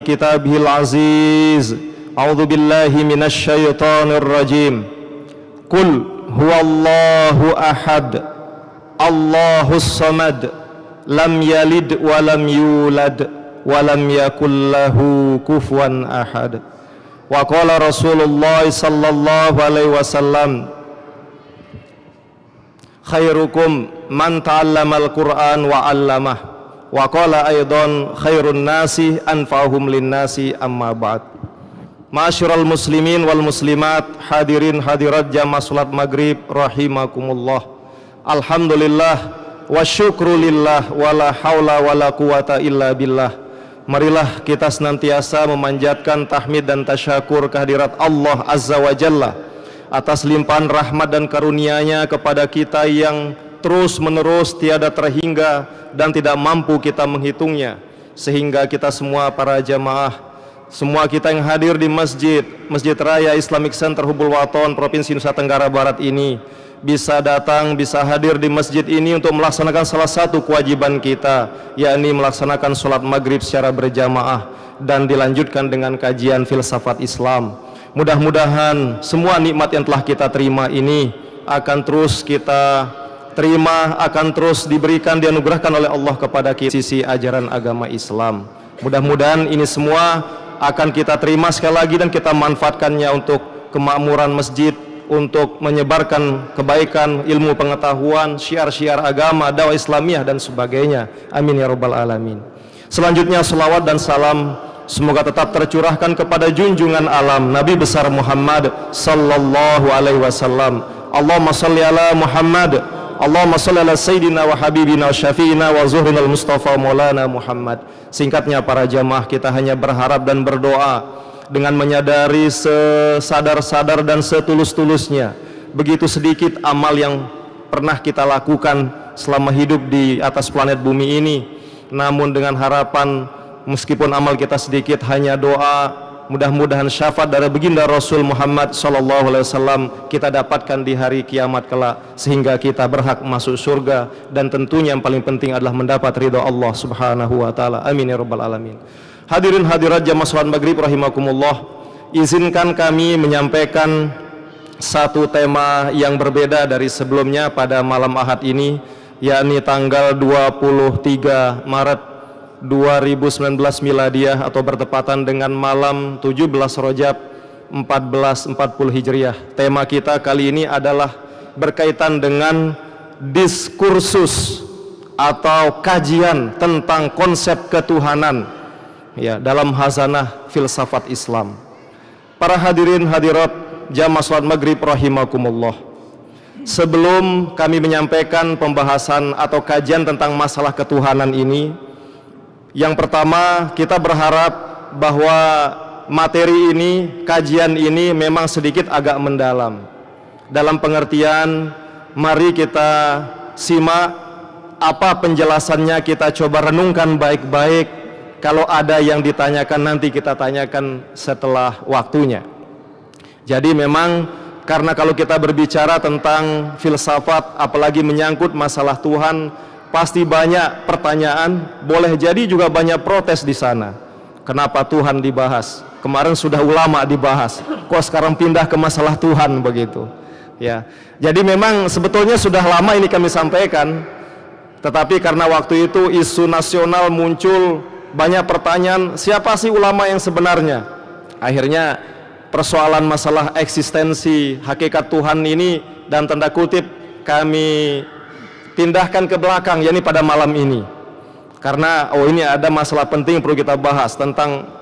kitabihil aziz. A'udzu billahi minasy syaithanir rajim. Qul huwallahu ahad, Allahus samad, lam yalid wa lam yulad wa lam yakul lahu kufuwan ahad. Wa qala Rasulullah sallallahu alaihi wasallam, khairukum man ta'allamal Qur'an wa 'allamah. Wa qala aidan khairun nasi anfa'uhum lin-nasi amma ba'd. Ma'asyiral muslimin wal muslimat, hadirin hadirat jamaah salat maghrib rahimakumullah. Alhamdulillah wa syukrulillah wala haula wala quwata illa billah. Marilah kita senantiasa memanjatkan tahmid dan tasyakur kehadirat Allah Azza wa Jalla atas limpahan rahmat dan karunia-Nya kepada kita yang terus menerus tiada terhingga dan tidak mampu kita menghitungnya, sehingga kita semua para jamaah, semua kita yang hadir di Masjid Raya Islamic Center Hubul Waton Provinsi Nusa Tenggara Barat ini bisa datang, bisa hadir di masjid ini untuk melaksanakan salah satu kewajiban kita, yakni melaksanakan sholat maghrib secara berjamaah dan dilanjutkan dengan kajian filsafat Islam. Mudah-mudahan semua nikmat yang telah kita terima ini akan terus kita terima, akan terus diberikan, dianugerahkan oleh Allah kepada kita sisi ajaran agama Islam. Mudah-mudahan ini semua akan kita terima sekali lagi dan kita manfaatkannya untuk kemakmuran masjid, untuk menyebarkan kebaikan, ilmu pengetahuan, syiar-syiar agama, dakwah Islamiyah dan sebagainya. Amin ya rabbal alamin. Selanjutnya salawat dan salam semoga tetap tercurahkan kepada junjungan alam Nabi besar Muhammad sallallahu alaihi wasallam. Allahumma shalli ala Muhammad, Allahumma shalli ala sayyidina wa habibina wa syafi'ina wa zuhrinal mustafa maulana Muhammad. Singkatnya para jamaah, kita hanya berharap dan berdoa dengan menyadari sesadar-sadar dan setulus-tulusnya begitu sedikit amal yang pernah kita lakukan selama hidup di atas planet bumi ini. Namun dengan harapan meskipun amal kita sedikit, hanya doa mudah-mudahan syafaat dari baginda Rasul Muhammad SAW kita dapatkan di hari kiamat kelak, sehingga kita berhak masuk surga, dan tentunya yang paling penting adalah mendapat ridha Allah Subhanahu wa taala. Amin ya rabbal alamin. Hadirin hadirat jamaah salat maghrib rahimakumullah, izinkan kami menyampaikan satu tema yang berbeda dari sebelumnya pada malam Ahad ini, yakni tanggal 23 Maret 2019 miladiah atau bertepatan dengan malam 17 Rajab 1440 Hijriah. Tema kita kali ini adalah berkaitan dengan diskursus atau kajian tentang konsep ketuhanan ya dalam hazanah filsafat Islam. Para hadirin hadirat jamaah salat maghrib rahimakumullah, sebelum kami menyampaikan pembahasan atau kajian tentang masalah ketuhanan ini, yang pertama kita berharap bahwa materi ini, kajian ini memang sedikit agak mendalam. Dalam pengertian, mari kita simak apa penjelasannya, kita coba renungkan baik-baik. Kalau ada yang ditanyakan nanti kita tanyakan setelah waktunya. Jadi memang karena kalau kita berbicara tentang filsafat, apalagi menyangkut masalah Tuhan, pasti banyak pertanyaan, boleh jadi juga banyak protes di sana. Kenapa Tuhan dibahas? Kemarin sudah ulama dibahas, kok sekarang pindah ke masalah Tuhan begitu? Ya, jadi memang sebetulnya sudah lama ini kami sampaikan, tetapi karena waktu itu isu nasional muncul, banyak pertanyaan, siapa sih ulama yang sebenarnya? Akhirnya persoalan masalah eksistensi, hakikat Tuhan ini dan tanda kutip kami pindahkan ke belakang, yakni pada malam ini. Karena ini ada masalah penting yang perlu kita bahas tentang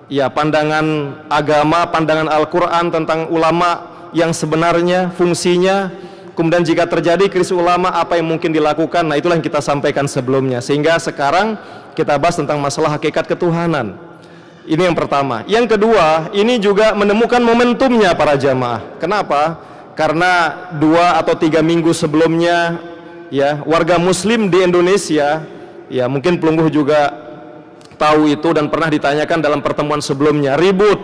ya pandangan agama, pandangan Al-Quran tentang ulama yang sebenarnya, fungsinya, kemudian jika terjadi krisis ulama apa yang mungkin dilakukan. Nah itulah yang kita sampaikan sebelumnya, sehingga sekarang kita bahas tentang masalah hakikat ketuhanan. Ini yang pertama. Yang kedua, ini juga menemukan momentumnya para jamaah. Kenapa? Karena 2 atau 3 minggu sebelumnya ya warga muslim di Indonesia, ya mungkin Pelungguh juga tahu itu dan pernah ditanyakan dalam pertemuan sebelumnya, ribut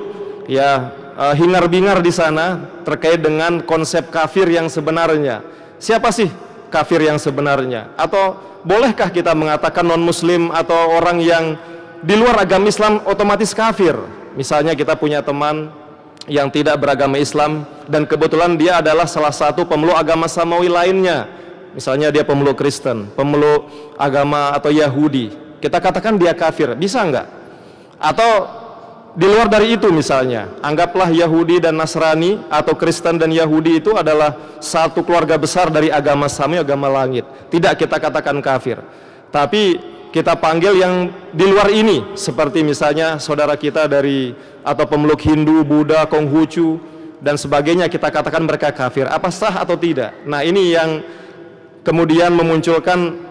ya, hingar-bingar di sana terkait dengan konsep kafir yang sebenarnya. Siapa sih kafir yang sebenarnya? Atau bolehkah kita mengatakan non muslim atau orang yang di luar agama Islam otomatis kafir. Misalnya kita punya teman yang tidak beragama Islam dan kebetulan dia adalah salah satu pemeluk agama samawi lainnya. Misalnya dia pemeluk Kristen, pemeluk agama atau Yahudi. Kita katakan dia kafir, bisa enggak? Atau di luar dari itu misalnya, anggaplah Yahudi dan Nasrani atau Kristen dan Yahudi itu adalah satu keluarga besar dari agama samawi, agama langit. Tidak kita katakan kafir. Tapi kita panggil yang di luar ini, seperti misalnya saudara kita dari atau pemeluk Hindu, Buddha, Konghucu dan sebagainya, kita katakan mereka kafir. Apa sah atau tidak? Nah, ini yang kemudian memunculkan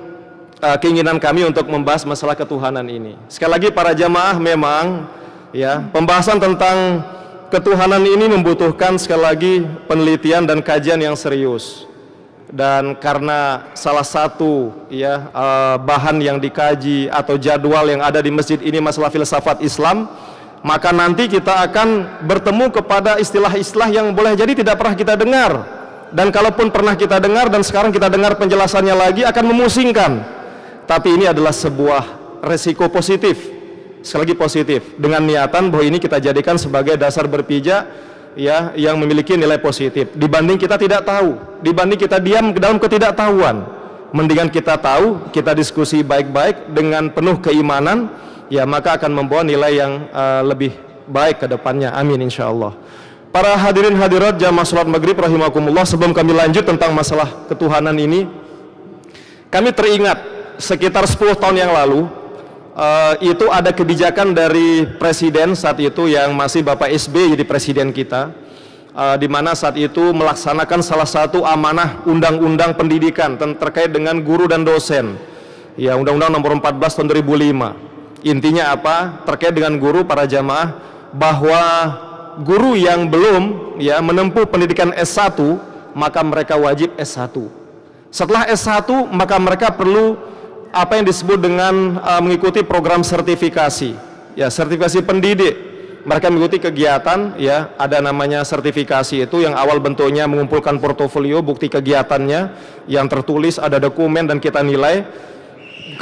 keinginan kami untuk membahas masalah ketuhanan ini. Sekali lagi para jamaah, memang ya, pembahasan tentang ketuhanan ini membutuhkan sekali lagi penelitian dan kajian yang serius. Dan karena salah satu ya bahan yang dikaji atau jadwal yang ada di masjid ini masalah filsafat Islam, maka nanti kita akan bertemu kepada istilah-istilah yang boleh jadi tidak pernah kita dengar, dan kalaupun pernah kita dengar dan sekarang kita dengar penjelasannya lagi akan memusingkan. Tapi ini adalah sebuah resiko positif, sekali lagi positif, dengan niatan bahwa ini kita jadikan sebagai dasar berpijak ya, yang memiliki nilai positif dibanding kita tidak tahu, dibanding kita diam ke dalam ketidaktahuan. Mendingan kita tahu, kita diskusi baik-baik dengan penuh keimanan, ya maka akan membawa nilai yang lebih baik ke depannya. Amin insyaallah. Para hadirin hadirat jamaah salat maghrib rahimakumullah, sebelum kami lanjut tentang masalah ketuhanan ini, kami teringat sekitar 10 tahun yang lalu itu ada kebijakan dari presiden saat itu yang masih Bapak SBY jadi presiden kita, di mana saat itu melaksanakan salah satu amanah undang-undang pendidikan terkait dengan guru dan dosen, ya, Undang-Undang Nomor 14 Tahun 2005. Intinya apa? Terkait dengan guru, para jamaah, bahwa guru yang belum ya menempuh pendidikan S1 maka mereka wajib S1. Setelah S1 maka mereka perlu apa yang disebut dengan mengikuti program sertifikasi, ya, sertifikasi pendidik. Mereka mengikuti kegiatan, ya, ada namanya sertifikasi itu yang awal bentuknya mengumpulkan portofolio, bukti kegiatannya yang tertulis, ada dokumen dan kita nilai.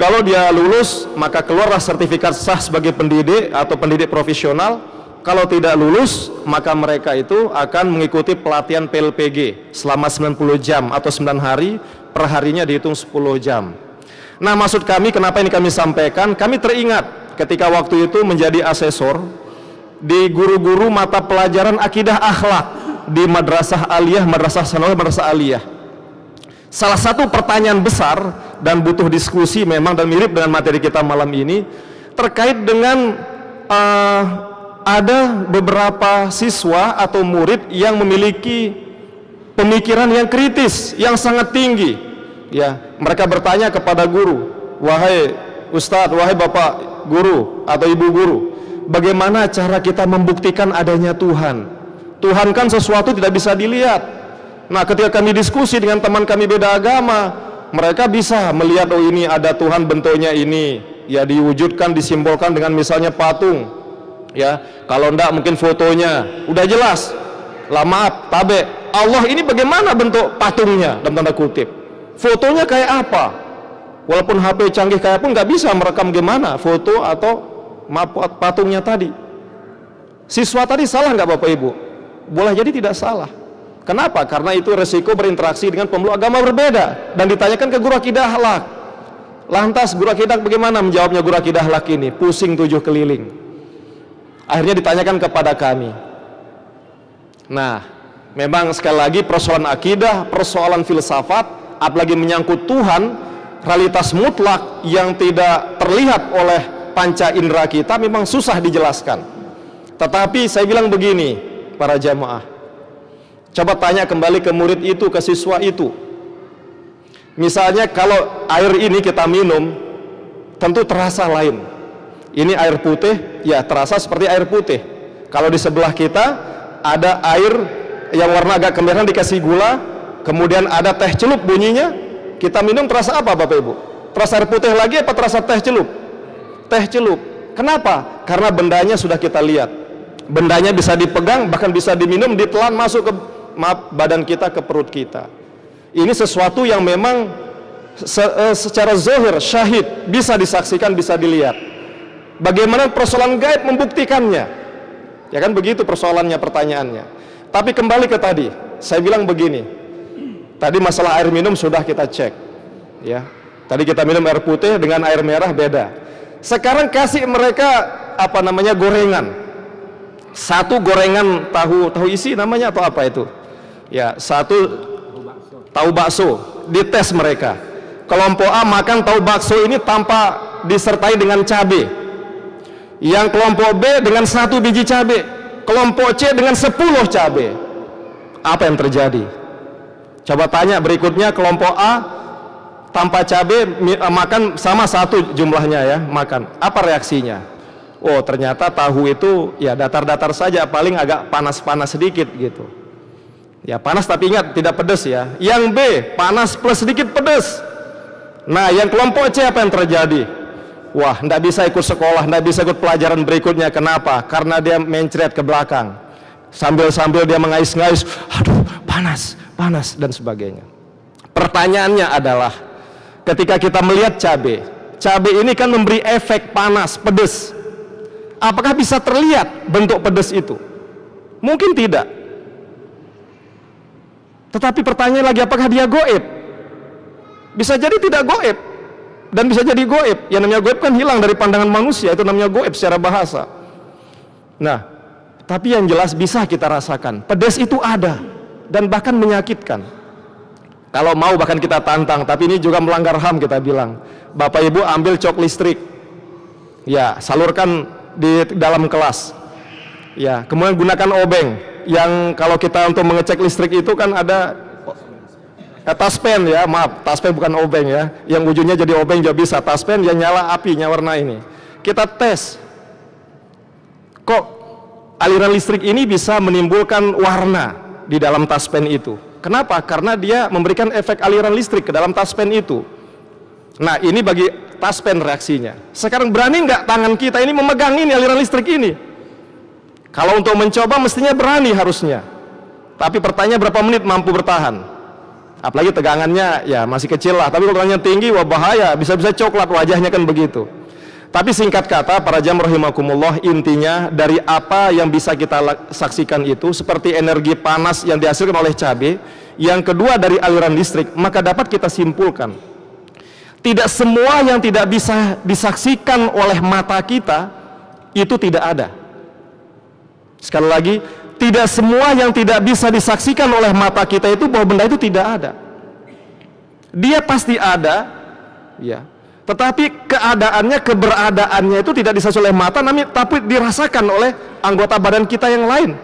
Kalau dia lulus maka keluarlah sertifikat sah sebagai pendidik atau pendidik profesional. Kalau tidak lulus maka mereka itu akan mengikuti pelatihan PLPG selama 90 jam atau 9 hari, per harinya dihitung 10 jam. Nah, maksud kami kenapa ini kami sampaikan, kami teringat ketika waktu itu menjadi asesor di guru-guru mata pelajaran akidah akhlak di Madrasah Aliyah, Madrasah Sanawiyah, Madrasah Aliyah. Salah satu pertanyaan besar dan butuh diskusi memang dan mirip dengan materi kita malam ini terkait dengan ada beberapa siswa atau murid yang memiliki pemikiran yang kritis, yang sangat tinggi. Ya, mereka bertanya kepada guru, wahai ustadz, wahai bapak guru atau ibu guru, bagaimana cara kita membuktikan adanya Tuhan? Tuhan kan sesuatu tidak bisa dilihat. Nah, ketika kami diskusi dengan teman kami beda agama, mereka bisa melihat, oh ini ada Tuhan bentuknya ini, ya diwujudkan, disimbolkan dengan misalnya patung, ya, kalau enggak mungkin fotonya, udah jelas, lah maaf, tabe, Allah ini bagaimana bentuk patungnya, dalam tanda kutip. Fotonya kayak apa? Walaupun HP canggih kayak pun nggak bisa merekam gimana foto atau patungnya tadi. Siswa tadi salah nggak Bapak Ibu? Boleh jadi tidak salah. Kenapa? Karena itu resiko berinteraksi dengan pemeluk agama berbeda dan ditanyakan ke guru akidah akhlak. Lantas guru akidah bagaimana menjawabnya guru akidah akhlak ini? Pusing 7 keliling. Akhirnya ditanyakan kepada kami. Nah, memang sekali lagi persoalan akidah, persoalan filsafat, apalagi menyangkut Tuhan, realitas mutlak yang tidak terlihat oleh panca indera kita memang susah dijelaskan. Tetapi saya bilang begini, para jamaah, coba tanya kembali ke murid itu, ke siswa itu. Misalnya kalau air ini kita minum, tentu terasa lain. Ini air putih, ya terasa seperti air putih. Kalau di sebelah kita ada air yang warna agak kemerah dikasih gula, kemudian ada teh celup bunyinya, kita minum terasa apa Bapak Ibu? Terasa air putih lagi apa terasa teh celup? Teh celup. Kenapa? Karena bendanya sudah kita lihat. Bendanya bisa dipegang, bahkan bisa diminum, ditelan masuk ke badan kita, ke perut kita. Ini sesuatu yang memang secara zahir, syahid, bisa disaksikan, bisa dilihat. Bagaimana persoalan gaib membuktikannya? Ya kan begitu persoalannya, pertanyaannya. Tapi kembali ke tadi, saya bilang begini. Tadi masalah air minum sudah kita cek. Ya. Tadi kita minum air putih dengan air merah beda. Sekarang kasih mereka gorengan. Satu gorengan tahu isi namanya atau apa itu? Ya, satu tahu bakso. Dites mereka. Kelompok A makan tahu bakso ini tanpa disertai dengan cabai. Yang kelompok B dengan 1 biji cabai, kelompok C dengan 10 cabai. Apa yang terjadi? Coba tanya berikutnya, kelompok A tanpa cabai makan sama 1 jumlahnya ya, makan. Apa reaksinya? Oh, ternyata tahu itu ya datar-datar saja, paling agak panas-panas sedikit gitu. Ya panas tapi ingat tidak pedas ya. Yang B panas plus sedikit pedas. Nah, yang kelompok C apa yang terjadi? Wah, tidak bisa ikut sekolah, tidak bisa ikut pelajaran berikutnya. Kenapa? Karena dia mencret ke belakang. Sambil-sambil dia mengais-ngais, aduh panas, panas, dan sebagainya. Pertanyaannya adalah, ketika kita melihat cabai ini kan memberi efek panas, pedas. Apakah bisa terlihat bentuk pedas itu? Mungkin tidak. Tetapi pertanyaan lagi, apakah dia goib? Bisa jadi tidak goib. Dan bisa jadi goib. Yang namanya goib kan hilang dari pandangan manusia, itu namanya goib secara bahasa. Nah, tapi yang jelas bisa kita rasakan, pedas itu ada dan bahkan menyakitkan. Kalau mau bahkan kita tantang, tapi ini juga melanggar HAM kita bilang. Bapak Ibu ambil cok listrik, ya salurkan di dalam kelas. Ya, kemudian gunakan obeng. Yang kalau kita untuk mengecek listrik itu kan ada taspen ya, maaf, taspen bukan obeng ya. Yang ujungnya jadi obeng juga bisa. Taspen yang nyala apinya warna ini. Kita tes. Kok aliran listrik ini bisa menimbulkan warna di dalam taspen itu? Kenapa? Karena dia memberikan efek aliran listrik ke dalam taspen itu. Nah, ini bagi taspen reaksinya. Sekarang berani nggak tangan kita ini memegang ini aliran listrik ini? Kalau untuk mencoba mestinya berani harusnya. Tapi pertanyaan berapa menit mampu bertahan? Apalagi tegangannya ya masih kecil lah, tapi kalau tegangannya tinggi wah bahaya, bisa-bisa coklat wajahnya kan begitu. Tapi singkat kata para jamaah rahimakumullah, intinya dari apa yang bisa kita saksikan itu seperti energi panas yang dihasilkan oleh cabai, yang kedua dari aliran listrik, maka dapat kita simpulkan tidak semua yang tidak bisa disaksikan oleh mata kita itu tidak ada. Sekali lagi, tidak semua yang tidak bisa disaksikan oleh mata kita itu bahwa benda itu tidak ada. Dia pasti ada, ya. Tetapi keadaannya, keberadaannya itu tidak disaksikan oleh mata, tapi dirasakan oleh anggota badan kita yang lain.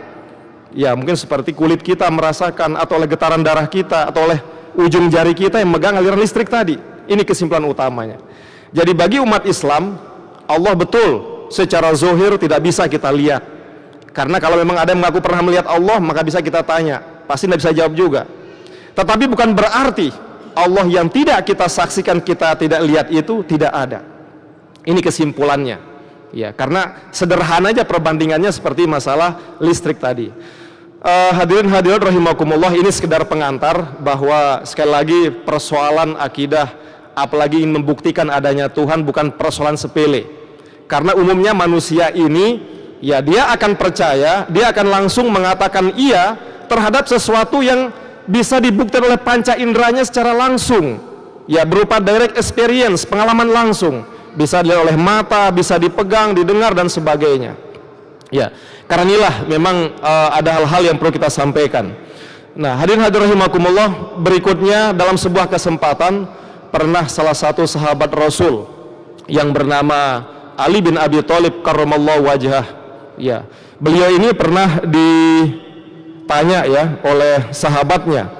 Ya, mungkin seperti kulit kita merasakan, atau oleh getaran darah kita, atau oleh ujung jari kita yang megang aliran listrik tadi. Ini kesimpulan utamanya. Jadi bagi umat Islam, Allah betul secara zohir tidak bisa kita lihat. Karena kalau memang ada yang mengaku pernah melihat Allah, maka bisa kita tanya, pasti tidak bisa jawab juga. Tetapi bukan berarti Allah yang tidak kita saksikan, kita tidak lihat itu tidak ada. Ini kesimpulannya. Ya, karena sederhana aja perbandingannya seperti masalah listrik tadi. Hadirin hadirat rahimakumullah, ini sekedar pengantar bahwa sekali lagi persoalan akidah, apalagi ingin membuktikan adanya Tuhan, bukan persoalan sepele. Karena umumnya manusia ini ya dia akan percaya, dia akan langsung mengatakan iya terhadap sesuatu yang bisa dibuktikan oleh panca inderanya secara langsung, ya berupa direct experience, pengalaman langsung, bisa dilihat oleh mata, bisa dipegang, didengar dan sebagainya. Ya, karena inilah memang ada hal-hal yang perlu kita sampaikan. Nah, hadirin hadirin rahimakumullah, berikutnya dalam sebuah kesempatan pernah salah satu sahabat Rasul yang bernama Ali bin Abi Thalib karramallahu wajhah. Ya, beliau ini pernah ditanya ya oleh sahabatnya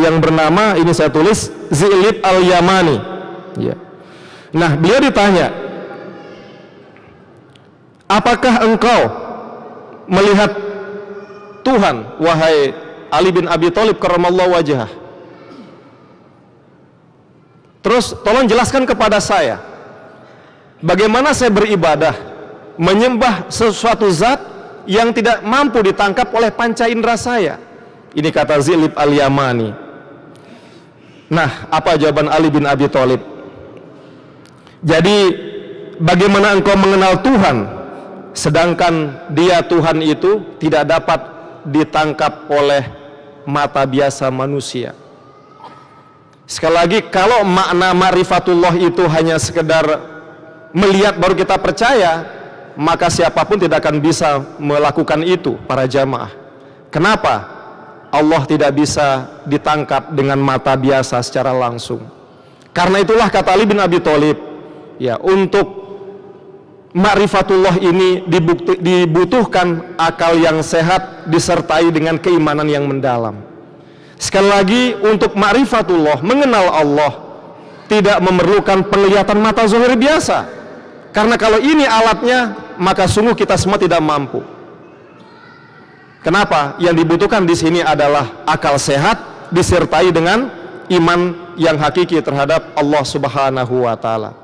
yang bernama, ini saya tulis, Zilib al-Yamani. Ya. Nah, beliau ditanya, apakah engkau melihat Tuhan, wahai Ali bin Abi Thalib karramallahu wajhah? Terus tolong jelaskan kepada saya, bagaimana saya beribadah, menyembah sesuatu zat yang tidak mampu ditangkap oleh panca indera saya. Ini kata Zilib al-Yamani. Nah, apa jawaban Ali bin Abi Thalib? Jadi bagaimana engkau mengenal Tuhan sedangkan dia Tuhan itu tidak dapat ditangkap oleh mata biasa manusia. Sekali lagi, kalau makna ma'rifatullah itu hanya sekedar melihat baru kita percaya, maka siapapun tidak akan bisa melakukan itu, para jamaah. Kenapa? Allah tidak bisa ditangkap dengan mata biasa secara langsung. Karena itulah kata Ali bin Abi Thalib, ya, untuk ma'rifatullah ini dibutuhkan akal yang sehat disertai dengan keimanan yang mendalam. Sekali lagi, untuk ma'rifatullah, mengenal Allah, tidak memerlukan penglihatan mata zahir biasa. Karena kalau ini alatnya, maka sungguh kita semua tidak mampu. Kenapa? Yang dibutuhkan di sini adalah akal sehat disertai dengan iman yang hakiki terhadap Allah Subhanahu wa taala.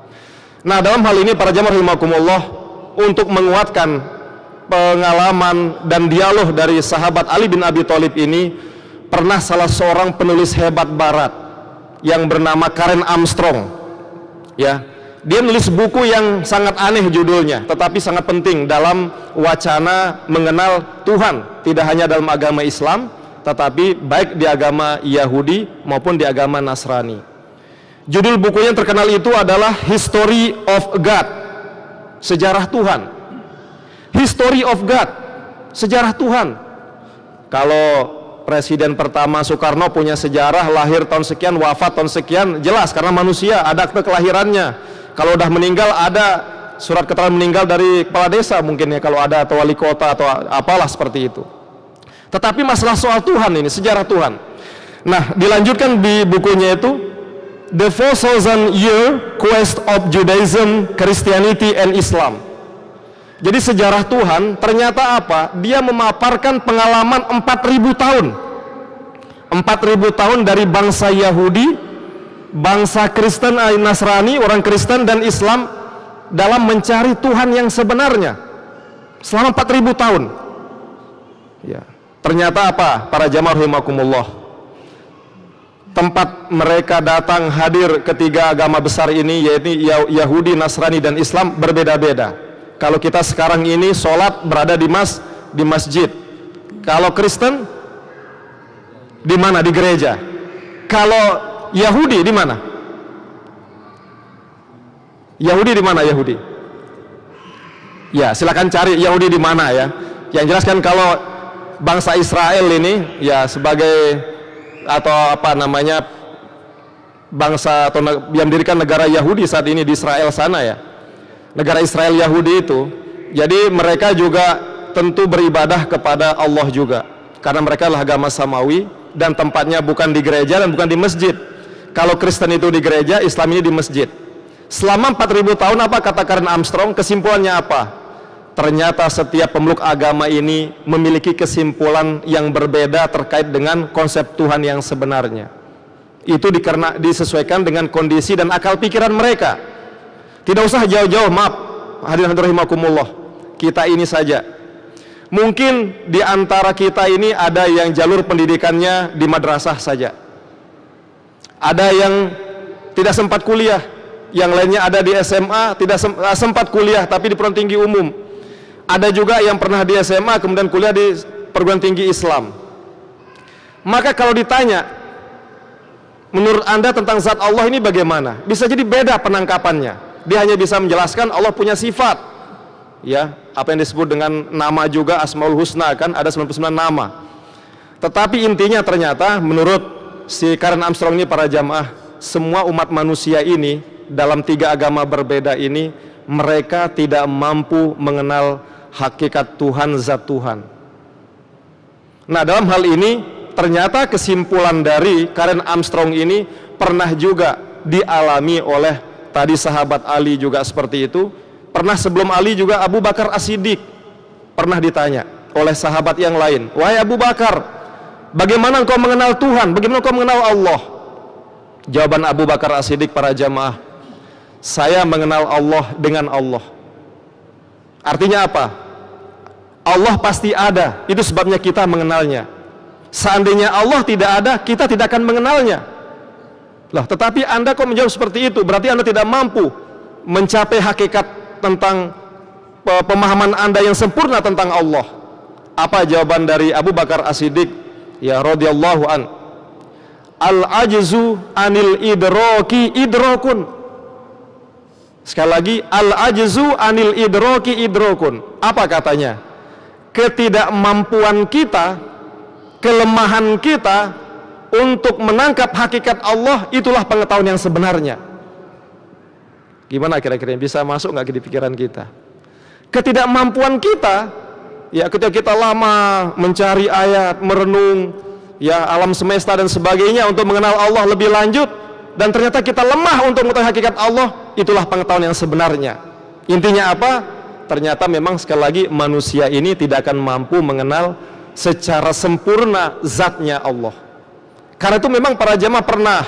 Nah, dalam hal ini para jamaah rahimakumullah, untuk menguatkan pengalaman dan dialog dari sahabat Ali bin Abi Thalib ini, pernah salah seorang penulis hebat barat yang bernama Karen Armstrong, ya, dia menulis buku yang sangat aneh judulnya, tetapi sangat penting dalam wacana mengenal Tuhan, tidak hanya dalam agama Islam, tetapi baik di agama Yahudi maupun di agama Nasrani. Judul buku yang terkenal itu adalah History of God, sejarah Tuhan. History of God, sejarah Tuhan. Kalau Presiden pertama Soekarno punya sejarah, lahir tahun sekian, wafat tahun sekian, jelas karena manusia, ada akte kelahirannya. Kalau udah meninggal, ada surat keterangan meninggal dari kepala desa mungkin ya, kalau ada, atau wali kota, atau apalah seperti itu. Tetapi masalah soal Tuhan ini, sejarah Tuhan. Nah, dilanjutkan di bukunya itu, The 4,000 Year Quest of Judaism, Christianity and Islam. Jadi sejarah Tuhan ternyata apa? Dia memaparkan pengalaman 4.000 tahun. 4.000 tahun dari bangsa Yahudi, bangsa Kristen, Nasrani, orang Kristen dan Islam dalam mencari Tuhan yang sebenarnya selama 4.000 tahun. Ya. Ternyata apa? Para jamaah rahimakumullah, tempat mereka datang hadir ketiga agama besar ini, yaitu Yahudi, Nasrani dan Islam, berbeda-beda. Kalau kita sekarang ini sholat berada di masjid. Kalau Kristen di mana? Di gereja. Kalau Yahudi di mana? Yahudi di mana Yahudi? Ya, silakan cari Yahudi di mana ya. Yang jelas kan kalau bangsa Israel ini ya sebagai atau apa namanya bangsa atau yang mendirikan negara Yahudi saat ini di Israel sana ya. Negara Israel Yahudi itu, jadi mereka juga tentu beribadah kepada Allah juga, karena mereka adalah agama samawi dan tempatnya bukan di gereja dan bukan di masjid. Kalau Kristen itu di gereja, Islam ini di masjid. Selama 4.000 tahun apa kata Karen Armstrong? Kesimpulannya apa? Ternyata setiap pemeluk agama ini memiliki kesimpulan yang berbeda terkait dengan konsep Tuhan yang sebenarnya. Itu disesuaikan dengan kondisi dan akal pikiran mereka. Tidak usah jauh-jauh, maaf hadirin rahimakumullah, kita ini saja. Mungkin di antara kita ini ada yang jalur pendidikannya di madrasah saja, ada yang tidak sempat kuliah, yang lainnya ada di SMA tidak sempat kuliah tapi di perguruan tinggi umum. Ada juga yang pernah di SMA kemudian kuliah di perguruan tinggi Islam. Maka kalau ditanya, menurut Anda tentang zat Allah ini bagaimana? Bisa jadi beda penangkapannya. Dia hanya bisa menjelaskan Allah punya sifat, ya, apa yang disebut dengan nama juga, Asmaul Husna, kan ada 99 nama. Tetapi intinya ternyata menurut si Karen Armstrong ini, para jamaah, semua umat manusia ini dalam tiga agama berbeda ini, mereka tidak mampu mengenal hakikat Tuhan, zat Tuhan. Nah, dalam hal ini ternyata kesimpulan dari Karen Armstrong ini pernah juga dialami oleh tadi sahabat Ali juga seperti itu. Pernah sebelum Ali juga Abu Bakar As-Siddiq pernah ditanya oleh sahabat yang lain, wahai Abu Bakar, bagaimana engkau mengenal Tuhan, bagaimana engkau mengenal Allah? Jawaban Abu Bakar As-Siddiq, para jamaah, saya mengenal Allah dengan Allah. Artinya apa? Allah pasti ada, itu sebabnya kita mengenalnya. Seandainya Allah tidak ada, kita tidak akan mengenalnya. Lah, tetapi Anda kok menjawab seperti itu? Berarti Anda tidak mampu mencapai hakikat tentang pemahaman Anda yang sempurna tentang Allah. Apa jawaban dari Abu Bakar As-Siddiq ya radhiyallahu an? Al-ajzu anil idraki idrakun. Sekali lagi, al-ajzu anil idraki idrakun. Apa katanya? Ketidakmampuan kita, kelemahan kita untuk menangkap hakikat Allah, itulah pengetahuan yang sebenarnya. Gimana kira-kira, bisa masuk nggak di pikiran kita? Ketidakmampuan kita, ya ketika kita lama mencari ayat, merenung, ya alam semesta dan sebagainya untuk mengenal Allah lebih lanjut, dan ternyata kita lemah untuk mengetahui hakikat Allah, itulah pengetahuan yang sebenarnya. Intinya apa? Ternyata memang sekali lagi manusia ini tidak akan mampu mengenal secara sempurna zatnya Allah. Karena itu memang para jamaah pernah,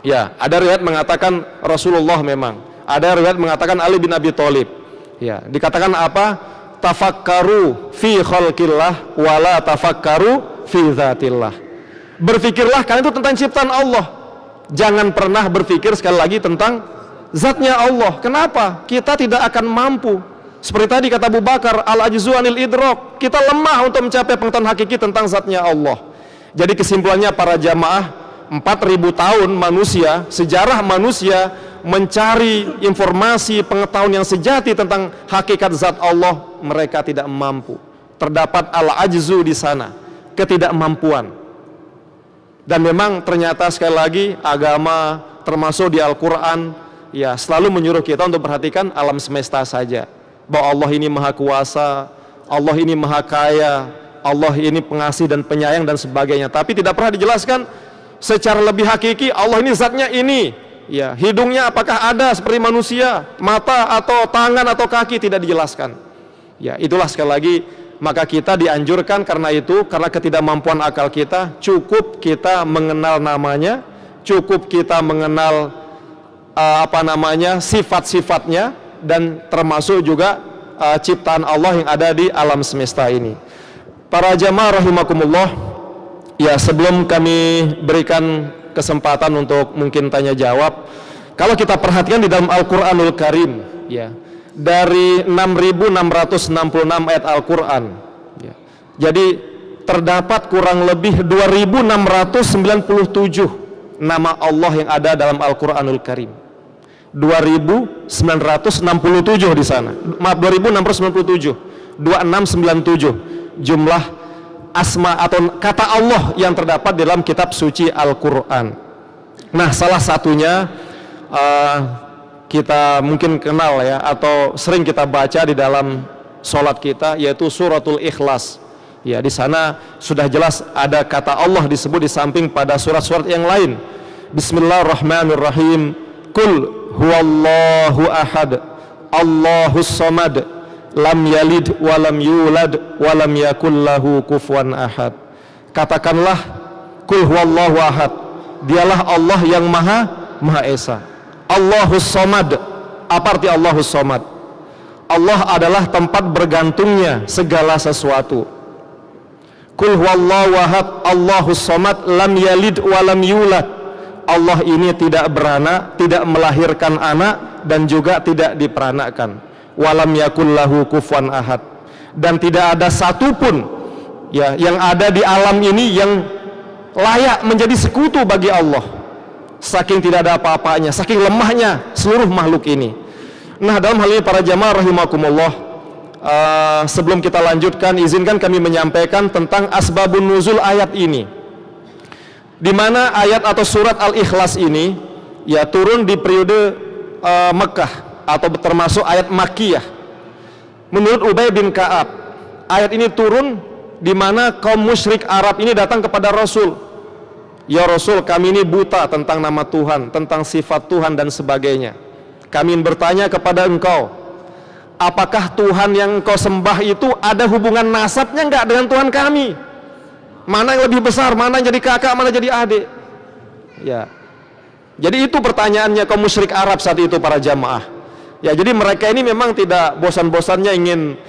ya ada riwayat mengatakan Rasulullah, memang ada riwayat mengatakan Ali bin Abi Thalib, ya dikatakan apa? Tafakkaru fi khalqillah wala tafakkaru fi dzatillah. Berfikirlah kalian itu tentang ciptaan Allah, jangan pernah berpikir sekali lagi tentang zatnya Allah. Kenapa? Kita tidak akan mampu. Seperti tadi kata Abu Bakar, al-ajzu anil idrak, kita lemah untuk mencapai pengetahuan hakiki tentang zatnya Allah. Jadi kesimpulannya para jamaah, 4000 tahun manusia, sejarah manusia mencari informasi pengetahuan yang sejati tentang hakikat zat Allah, mereka tidak mampu. Terdapat al-ajzu di sana, ketidakmampuan. Dan memang ternyata sekali lagi agama termasuk di Al-Quran ya selalu menyuruh kita untuk perhatikan alam semesta saja, bahwa Allah ini maha kuasa, Allah ini maha kaya, Allah ini pengasih dan penyayang dan sebagainya. Tapi tidak pernah dijelaskan secara lebih hakiki Allah ini zatnya ini, ya hidungnya apakah ada seperti manusia, mata atau tangan atau kaki, tidak dijelaskan. Ya itulah sekali lagi, maka kita dianjurkan karena itu, karena ketidakmampuan akal kita, cukup kita mengenal namanya, cukup kita mengenal sifat-sifatnya, dan termasuk juga ciptaan Allah yang ada di alam semesta ini. Para jamaah rahimakumullah, ya sebelum kami berikan kesempatan untuk mungkin tanya jawab, kalau kita perhatikan di dalam Al-Quranul Karim, ya dari 6.666 ayat Al-Quran, ya, jadi terdapat kurang lebih 2.697 nama Allah yang ada dalam Al-Quranul Karim. 2.967 di sana, maaf 2.697, 2697 jumlah asma atau kata Allah yang terdapat dalam kitab suci Al-Quran. Nah salah satunya kita mungkin kenal ya, atau sering kita baca di dalam sholat kita, yaitu suratul Ikhlas. Ya di sana sudah jelas ada kata Allah disebut di samping pada surat-surat yang lain. Bismillahirrahmanirrahim. Qul huwallahu ahad, Allahus samad, lam yalid walam yulad walam yakul lahu kufuwan ahad. Katakanlah, qul huwallahu ahad, dialah Allah yang maha esa. Allahus samad, apa arti Allahus samad? Allah adalah tempat bergantungnya segala sesuatu. Qul huwallahu ahad, Allahus samad, lam yalid walam yulad. Allah ini tidak beranak, tidak melahirkan anak, dan juga tidak diperanakan. Walam yakul lahu kufuwan ahad, dan tidak ada satupun ya yang ada di alam ini yang layak menjadi sekutu bagi Allah. Saking tidak ada apa-apanya, saking lemahnya seluruh makhluk ini. Nah dalam hal ini para jamaah rahimakumullah, sebelum kita lanjutkan, izinkan kami menyampaikan tentang asbabun nuzul ayat ini, di mana ayat atau surat Al-Ikhlas ini ya turun di periode Mekah atau termasuk ayat Makkiyah. Menurut Ubay bin Ka'ab, ayat ini turun di mana kaum musyrik Arab ini datang kepada Rasul. Ya Rasul, kami ini buta tentang nama Tuhan, tentang sifat Tuhan dan sebagainya. Kami bertanya kepada engkau, apakah Tuhan yang engkau sembah itu ada hubungan nasabnya enggak dengan Tuhan kami? Mana yang lebih besar, mana yang jadi kakak, mana jadi adik? Ya. Jadi itu pertanyaannya kaum musyrik Arab saat itu para jamaah. Ya, jadi mereka ini memang tidak bosan-bosannya ingin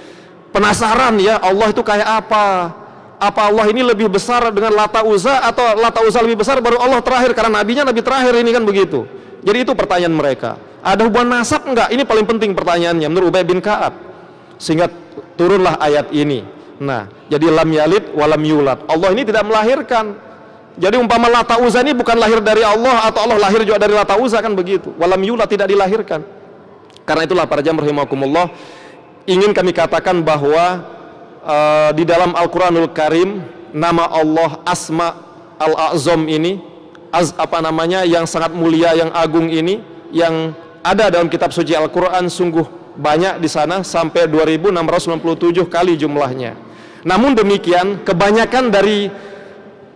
penasaran ya, Allah itu kayak apa? Apa Allah ini lebih besar dengan Lata Uzza, atau Lata Uzza lebih besar baru Allah terakhir karena nabinya nabi terakhir ini, kan begitu. Jadi itu pertanyaan mereka. Ada hubungan nasab enggak? Ini paling penting pertanyaannya menurut Ubay bin Ka'ab. Sehingga turunlah ayat ini. Nah, jadi lam yalid walam yulad. Allah ini tidak melahirkan. Jadi umpama Lata Uzza ini bukan lahir dari Allah atau Allah lahir juga dari Lata Uzza, kan begitu. Walam yulad, tidak dilahirkan. Karena itulah para jamaah rahimakumullah, ingin kami katakan bahwa di dalam Al-Quranul Karim nama Allah Asma Al-A'zam ini, yang sangat mulia, yang agung ini, yang ada dalam kitab suci Al-Quran sungguh banyak di sana, sampai 2697 kali jumlahnya. Namun demikian, kebanyakan dari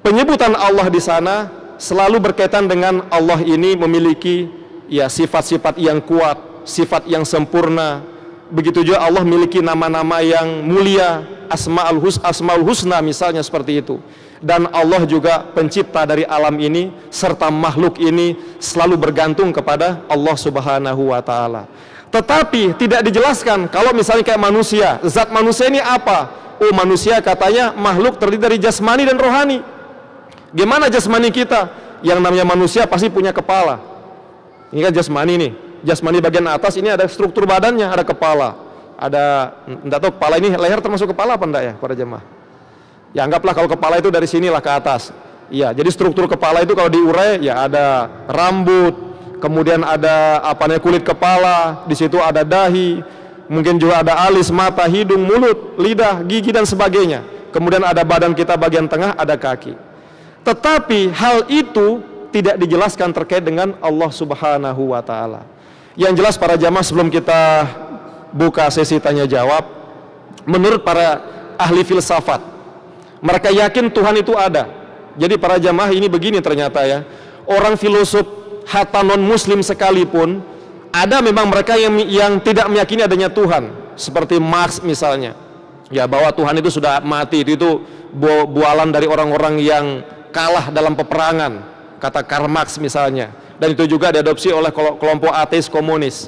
penyebutan Allah di sana selalu berkaitan dengan Allah ini memiliki ya sifat-sifat yang kuat, sifat yang sempurna. Begitu juga Allah memiliki nama-nama yang mulia, Asmaul Husna misalnya, seperti itu. Dan Allah juga pencipta dari alam ini serta makhluk ini selalu bergantung kepada Allah Subhanahu wa taala. Tetapi tidak dijelaskan kalau misalnya kayak manusia, zat manusia ini apa? Oh, manusia katanya makhluk terdiri dari jasmani dan rohani. Gimana jasmani kita? Yang namanya manusia pasti punya kepala. Ini kan jasmani nih. Jasmani bagian atas ini ada struktur badannya, ada kepala. Ada, enggak tahu kepala ini, leher termasuk kepala apa enggak ya para jemaah? Ya anggaplah kalau kepala itu dari sinilah ke atas. Iya, jadi struktur kepala itu kalau diurai ya ada rambut, kemudian ada apa namanya kulit kepala, di situ ada dahi, mungkin juga ada alis, mata, hidung, mulut, lidah, gigi dan sebagainya. Kemudian ada badan kita bagian tengah, ada kaki. Tetapi hal itu tidak dijelaskan terkait dengan Allah Subhanahu wa taala. Yang jelas para jamaah, sebelum kita buka sesi tanya jawab, menurut para ahli filsafat, mereka yakin Tuhan itu ada. Jadi para jamaah ini begini ternyata ya, orang filosof hatta non muslim sekalipun, ada memang mereka yang tidak meyakini adanya Tuhan, seperti Marx misalnya, ya bahwa Tuhan itu sudah mati, itu bualan dari orang-orang yang kalah dalam peperangan, kata Karl Marx misalnya. Dan itu juga diadopsi oleh kelompok ateis komunis.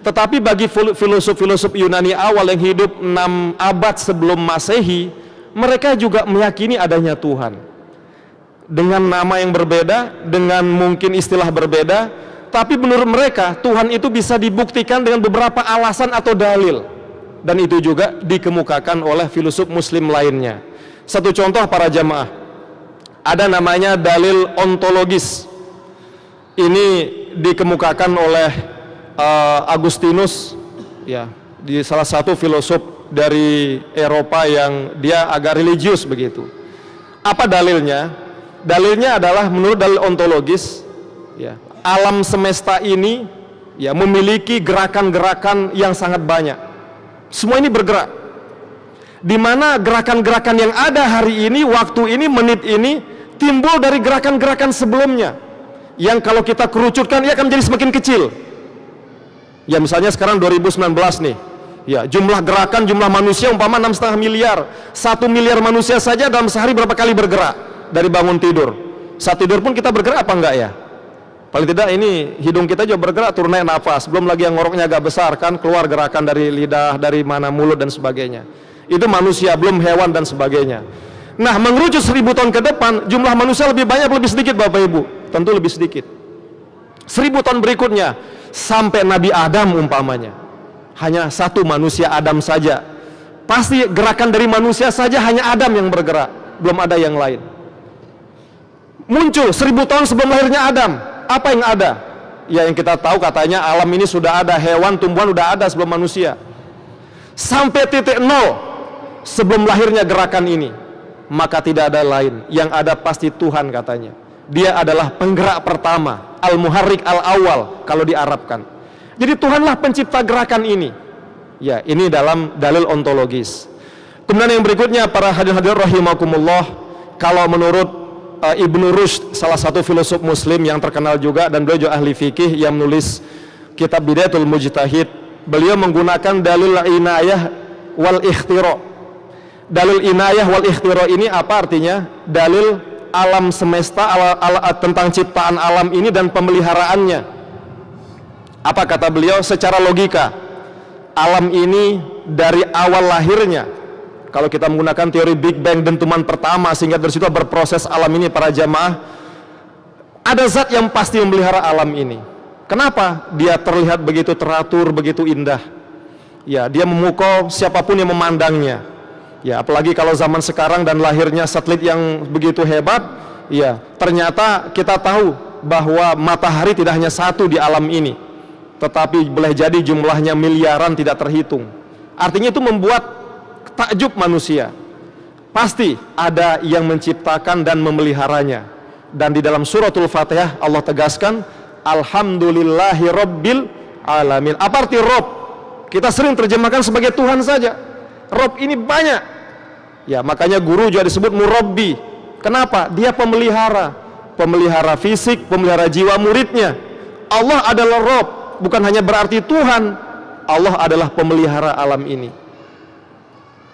Tetapi bagi filosof-filosof Yunani awal yang hidup 6 abad sebelum Masehi, mereka juga meyakini adanya Tuhan. Dengan nama yang berbeda, dengan mungkin istilah berbeda, tapi menurut mereka Tuhan itu bisa dibuktikan dengan beberapa alasan atau dalil. Dan itu juga dikemukakan oleh filosof muslim lainnya. Satu contoh para jamaah, ada namanya dalil ontologis. Ini dikemukakan oleh Agustinus, ya, di salah satu filosof dari Eropa yang dia agak religius begitu. Apa dalilnya? Dalilnya adalah menurut dalil ontologis, ya, alam semesta ini ya memiliki gerakan-gerakan yang sangat banyak. Semua ini bergerak. Di mana gerakan-gerakan yang ada hari ini, waktu ini, menit ini timbul dari gerakan-gerakan sebelumnya, yang kalau kita kerucutkan ia akan menjadi semakin kecil. Ya misalnya sekarang 2019 nih, ya jumlah gerakan, jumlah manusia umpama 6,5 miliar. 1 miliar manusia saja dalam sehari berapa kali bergerak dari bangun tidur. Saat tidur pun kita bergerak apa enggak ya? Paling tidak ini hidung kita juga bergerak, turun naik nafas. Belum lagi yang ngoroknya agak besar kan, keluar gerakan dari lidah, dari mana mulut dan sebagainya. Itu manusia, belum hewan dan sebagainya. Nah, mengerucut 1000 tahun ke depan, jumlah manusia lebih banyak, lebih sedikit Bapak Ibu? Tentu lebih sedikit. 1000 tahun berikutnya, sampai Nabi Adam umpamanya, hanya satu manusia Adam saja. Pasti gerakan dari manusia saja hanya Adam yang bergerak, belum ada yang lain. Muncul 1000 tahun sebelum lahirnya Adam, apa yang ada? Ya yang kita tahu katanya alam ini sudah ada, hewan, tumbuhan sudah ada sebelum manusia. Sampai titik nol sebelum lahirnya gerakan ini, maka tidak ada lain, yang ada pasti Tuhan katanya. Dia adalah penggerak pertama, al-muharrik al-awal kalau diarabkan. Jadi Tuhanlah pencipta gerakan ini. Ya, ini dalam dalil ontologis. Kemudian yang berikutnya para hadirin rahimakumullah, kalau menurut Ibnu Rushd, salah satu filosof muslim yang terkenal juga dan beliau juga ahli fikih yang menulis kitab Bidayatul Mujtahid, beliau menggunakan dalil inayah wal ikhtira. Dalil inayah wal ikhtira ini apa artinya? Dalil alam semesta, tentang ciptaan alam ini dan pemeliharaannya. Apa kata beliau? Secara logika, alam ini dari awal lahirnya, kalau kita menggunakan teori Big Bang dentuman pertama sehingga dari situ berproses alam ini para jamaah, ada zat yang pasti memelihara alam ini. Kenapa? Dia terlihat begitu teratur, begitu indah. Ya, dia memukau siapapun yang memandangnya. Ya, apalagi kalau zaman sekarang dan lahirnya satelit yang begitu hebat. Ya, ternyata kita tahu bahwa matahari tidak hanya satu di alam ini, tetapi boleh jadi jumlahnya miliaran tidak terhitung. Artinya itu membuat takjub manusia. Pasti ada yang menciptakan dan memeliharanya. Dan di dalam suratul Fatihah Allah tegaskan, Alhamdulillahi Rabbil Alamin. Apa arti Rob? Kita sering terjemahkan sebagai Tuhan saja. Rob ini banyak. Ya, makanya guru juga disebut Murabbi. Kenapa? Dia pemelihara. Pemelihara fisik, pemelihara jiwa muridnya. Allah adalah Rob. Bukan hanya berarti Tuhan. Allah adalah pemelihara alam ini.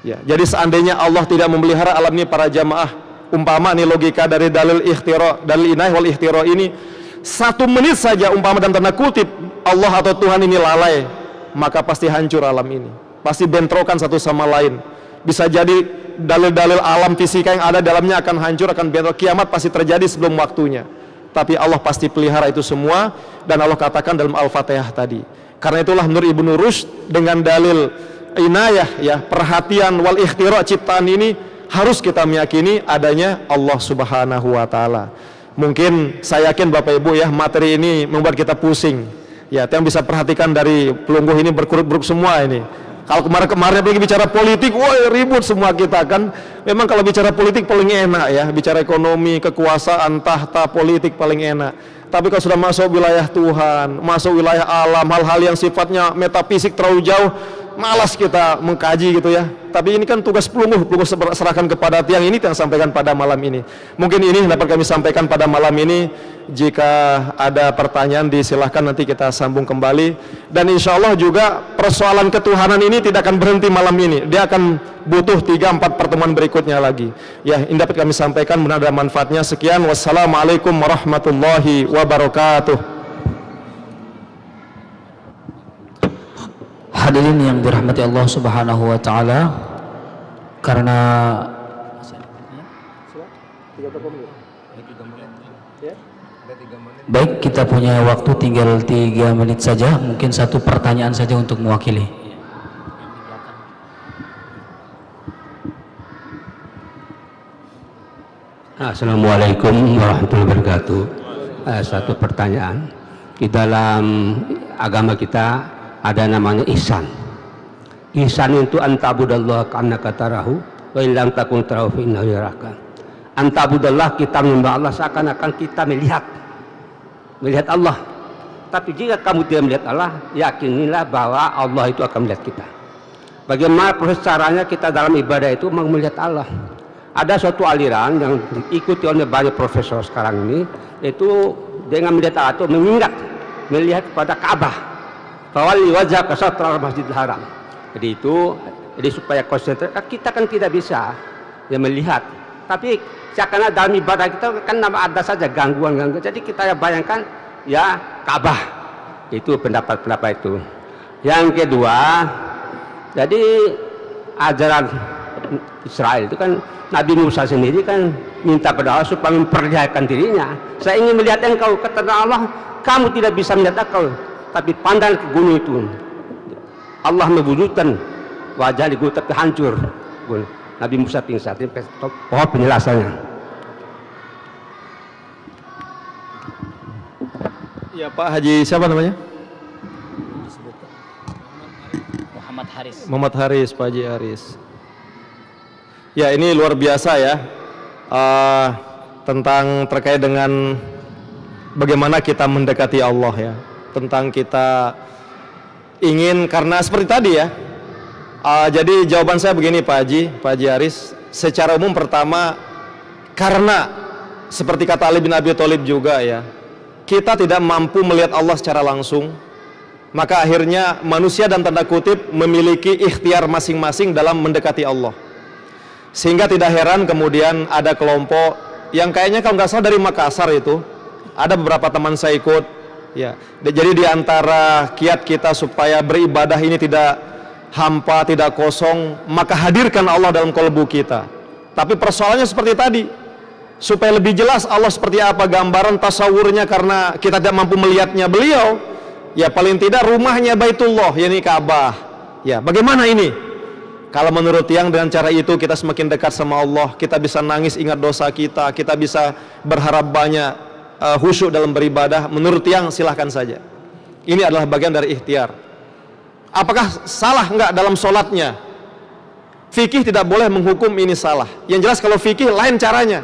Ya, jadi seandainya Allah tidak memelihara alam ini, para jamaah, umpama nih logika dari dalil ikhtira, dalil inayah wal ikhtira ini, 1 menit saja umpama dan tanda kutip Allah atau Tuhan ini lalai, maka pasti hancur alam ini, pasti bentrokan satu sama lain. Bisa jadi dalil-dalil alam fisika yang ada dalamnya akan hancur, akan bentrok, kiamat pasti terjadi sebelum waktunya. Tapi Allah pasti pelihara itu semua, dan Allah katakan dalam Al-Fatihah tadi. Karena itulah menurut Ibnu Rushd, dengan dalil inayah, ya, perhatian wal ikhtira ciptaan ini, harus kita meyakini adanya Allah Subhanahu wa taala. Mungkin saya yakin Bapak Ibu ya, materi ini membuat kita pusing. Ya, yang bisa perhatikan dari pelungguh ini berkerut-kerut semua ini. Kalau kemarin lagi bicara politik, woi ribut semua kita kan. Memang kalau bicara politik paling enak ya, bicara ekonomi, kekuasaan, tahta, politik paling enak. Tapi kalau sudah masuk wilayah Tuhan, masuk wilayah alam, hal-hal yang sifatnya metafisik terlalu jauh, malas kita mengkaji gitu ya. Tapi ini kan tugas pelungguh serahkan kepada tiang ini, yang sampaikan pada malam ini. Mungkin ini dapat kami sampaikan pada malam ini. Jika ada pertanyaan disilahkan, nanti kita sambung kembali. Dan insya Allah juga persoalan ketuhanan ini tidak akan berhenti malam ini. Dia akan butuh 3-4 pertemuan berikutnya lagi. Ya, ini dapat kami sampaikan, benar ada manfaatnya. Sekian, wassalamualaikum warahmatullahi wabarakatuh. Hadirin yang dirahmati Allah Subhanahu wa taala, karena baik, kita punya waktu tinggal 3 menit saja, mungkin 1 pertanyaan saja untuk mewakili. Assalamualaikum warahmatullahi wabarakatuh. 1 pertanyaan. Di dalam agama kita ada namanya ihsan. Ihsan itu antabudallah ka'annaka tarahu wa illam takun tarahu fa innahu yaraka. Antabudallah, kita menyembah Allah seakan-akan kita melihat Allah. Tapi jika kamu tidak melihat Allah, yakinilah bahwa Allah itu akan melihat kita. Bagaimana proses caranya kita dalam ibadah itu melihat Allah? Ada suatu aliran yang diikuti oleh banyak profesor sekarang ini, itu dengan melihat Allah itu melihat kepada Ka'bah. Fawalli wajhaka syatral Masjidil Haram. Jadi supaya konsentrasi, kita kan tidak bisa ya melihat. Tapi karena dalam ibadah kita kan ada saja gangguan-gangguan. Jadi kita bayangkan ya Ka'bah. Itu pendapat itu. Yang kedua, jadi ajaran Israel itu kan Nabi Musa sendiri kan minta kepada Allah supaya memperlihatkan dirinya. Saya ingin melihat engkau, kata Allah, kamu tidak bisa melihat aku, tapi pandang ke gunung itu. Allah mewujudkan wajah di gunung tapi hancur. Nabi Musa pingsan. Oh, penjelasannya. Ya Pak Haji, siapa namanya? Muhammad Haris, Pak Haji Haris. Ya, ini luar biasa ya, tentang terkait dengan bagaimana kita mendekati Allah ya, tentang kita ingin, karena seperti tadi ya. Jadi jawaban saya begini Pak Haji Haris, secara umum pertama, karena seperti kata Ali bin Abi Thalib juga ya, kita tidak mampu melihat Allah secara langsung, maka akhirnya manusia dan tanda kutip memiliki ikhtiar masing-masing dalam mendekati Allah. Sehingga tidak heran kemudian ada kelompok yang kayaknya kalau nggak salah dari Makassar itu, ada beberapa teman saya ikut ya. Jadi di antara kiat kita supaya beribadah ini tidak hampa, tidak kosong, maka hadirkan Allah dalam kalbu kita. Tapi persoalannya seperti tadi, supaya lebih jelas Allah seperti apa, gambaran tasawurnya karena kita tidak mampu melihatnya beliau, ya paling tidak rumahnya Baitullah, yakni Ka'bah. Ya, bagaimana ini? Kalau menurut yang dengan cara itu kita semakin dekat sama Allah, kita bisa nangis ingat dosa kita, kita bisa berharap banyak khusyuk dalam beribadah. Menurut yang silahkan saja. Ini adalah bagian dari ikhtiar. Apakah salah enggak dalam sholatnya? Fikih tidak boleh menghukum ini salah. Yang jelas kalau fikih lain caranya.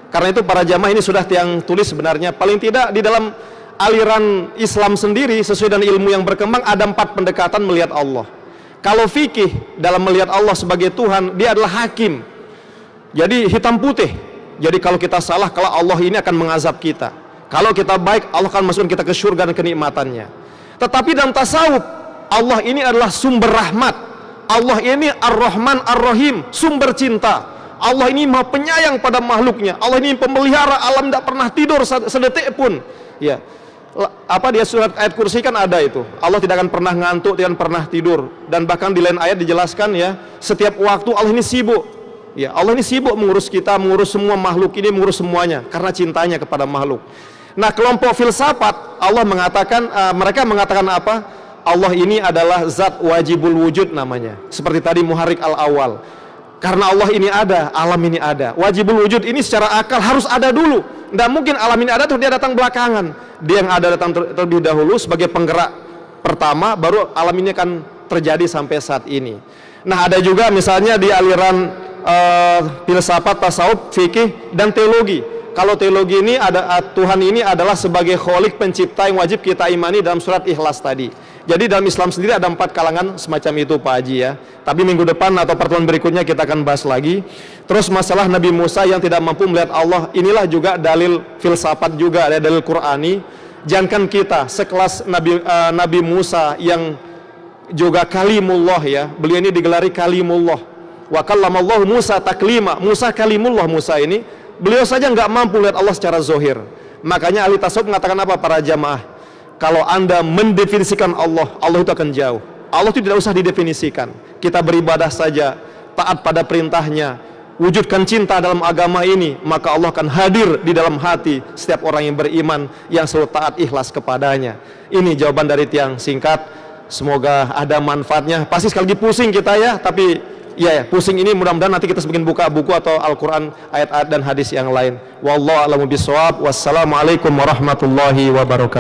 Karena itu para jamaah ini sudah tiang tulis sebenarnya. Paling tidak di dalam aliran Islam sendiri sesuai dengan ilmu yang berkembang ada 4 pendekatan melihat Allah. Kalau fikih dalam melihat Allah sebagai Tuhan, dia adalah hakim. Jadi hitam putih. Jadi kalau kita salah, kalau Allah ini akan mengazab kita. Kalau kita baik, Allah akan masukkan kita ke surga dan kenikmatannya. Tetapi dalam tasawuf, Allah ini adalah sumber rahmat. Allah ini Ar-Rahman Ar-Rahim, sumber cinta. Allah ini maha penyayang pada makhluknya. Allah ini pemelihara alam, tidak pernah tidur sedetik pun. Ya, apa dia surat ayat kursi kan ada itu. Allah tidak akan pernah ngantuk, tidak akan pernah tidur. Dan bahkan di lain ayat dijelaskan ya, setiap waktu Allah ini sibuk. Ya, Allah ini sibuk mengurus kita, mengurus semua makhluk ini, mengurus semuanya karena cintanya kepada makhluk. Nah, kelompok filsafat Allah mengatakan, mereka mengatakan apa? Allah ini adalah zat wajibul wujud namanya. Seperti tadi Muharrik al-Awal. Karena Allah ini ada, alam ini ada. Wajibul wujud ini secara akal harus ada dulu. Tidak mungkin alam ini ada terus dia datang belakangan. Dia yang ada datang terlebih dahulu sebagai penggerak pertama, baru alam ini akan terjadi sampai saat ini. Nah, ada juga misalnya di aliran filsafat, tasawuf, fikih, dan teologi. Kalau teologi ini ada Tuhan ini adalah sebagai Khalik, pencipta yang wajib kita imani dalam surat Ikhlas tadi. Jadi dalam Islam sendiri ada 4 kalangan semacam itu Pak Haji ya. Tapi minggu depan atau pertemuan berikutnya kita akan bahas lagi. Terus masalah Nabi Musa yang tidak mampu melihat Allah, inilah juga dalil filsafat juga, ada dalil Qur'ani. Jangankan kita sekelas Nabi Musa yang juga kalimullah ya. Beliau ini digelari kalimullah. Wa kallamallahu Musa taklima. Musa kalimullah, Musa ini beliau saja nggak mampu lihat Allah secara zohir. Makanya ahli tasawuf mengatakan apa para jamaah? Kalau Anda mendefinisikan Allah, Allah itu akan jauh. Allah itu tidak usah didefinisikan. Kita beribadah saja, taat pada perintahnya, wujudkan cinta dalam agama ini, maka Allah akan hadir di dalam hati setiap orang yang beriman, yang selalu taat ikhlas kepadanya. Ini jawaban dari tiang singkat. Semoga ada manfaatnya. Pasti sekali lagi pusing kita ya, tapi ya pusing ini mudah-mudahan nanti kita semakin buka buku atau Al-Quran, ayat-ayat dan hadis yang lain. Wallahu a'lamu bishawab. Wassalamualaikum warahmatullahi wabarakatuh.